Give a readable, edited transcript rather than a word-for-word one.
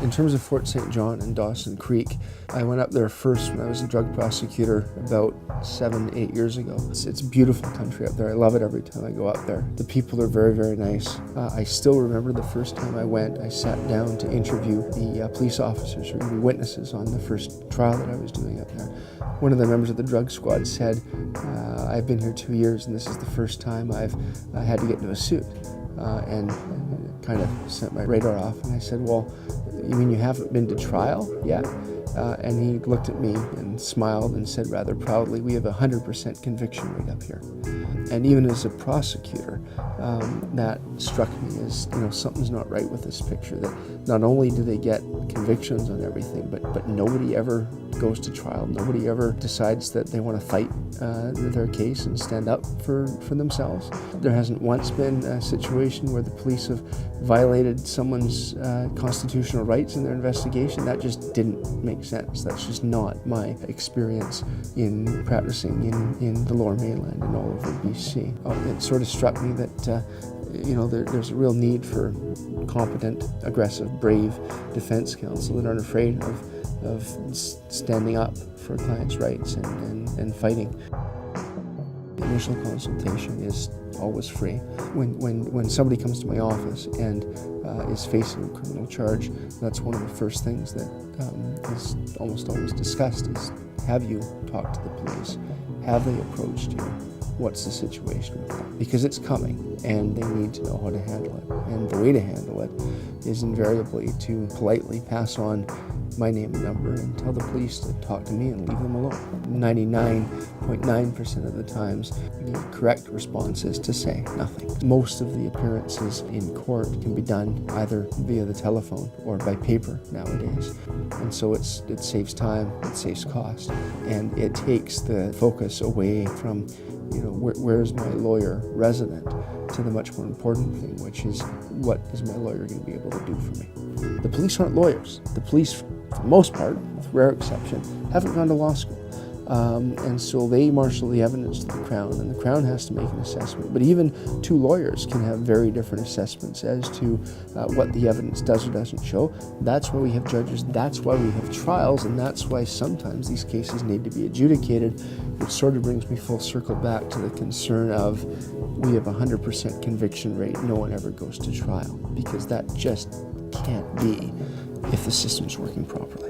In terms of Fort St. John and Dawson Creek, I went up there first when I was a drug prosecutor about 7-8 years ago. It's beautiful country up there. I love it every time I go up there. The people are very, very nice. I still remember the first time I went, I sat down to interview the police officers who were going to be witnesses on the first trial that I was doing up there. One of the members of the drug squad said, I've been here 2 years and this is the first time I've had to get into a suit. And it kind of sent my radar off, and I said, well, you mean you haven't been to trial yet? And he looked at me and smiled and said rather proudly, we have a 100% conviction rate up here. And even as a prosecutor, that struck me as, something's not right with this picture, that not only do they get convictions on everything, but nobody ever goes to trial. Nobody ever decides that they want to fight their case and stand up for themselves. There hasn't once been a situation where the police have violated someone's constitutional rights in their investigation. That just didn't make sense. That's just not my experience in practicing in the Lower Mainland and all over BC. It sort of struck me that there's a real need for competent, aggressive, brave defense counsel that aren't afraid of standing up for clients' rights and fighting. The initial consultation is always free. When somebody comes to my office and is facing a criminal charge, that's one of the first things that is almost always discussed is, have you talked to the police? Have they approached you? What's the situation with that? Because it's coming and they need to know how to handle it. And the way to handle it is invariably to politely pass on my name and number and tell the police to talk to me and leave them alone. 99.9% of the times, the correct response is to say nothing. Most of the appearances in court can be done either via the telephone or by paper nowadays. And so it saves time, it saves cost, and it takes the focus away from where's my lawyer resident, to the much more important thing, which is, what is my lawyer going to be able to do for me? The police aren't lawyers. The police, for the most part, with rare exception, haven't gone to law school. And so they marshal the evidence to the Crown, and the Crown has to make an assessment. But even two lawyers can have very different assessments as to what the evidence does or doesn't show. That's why we have judges, that's why we have trials, and that's why sometimes these cases need to be adjudicated, which sort of brings me full circle back to the concern of, we have a 100% conviction rate, no one ever goes to trial, because that just can't be if the system's working properly.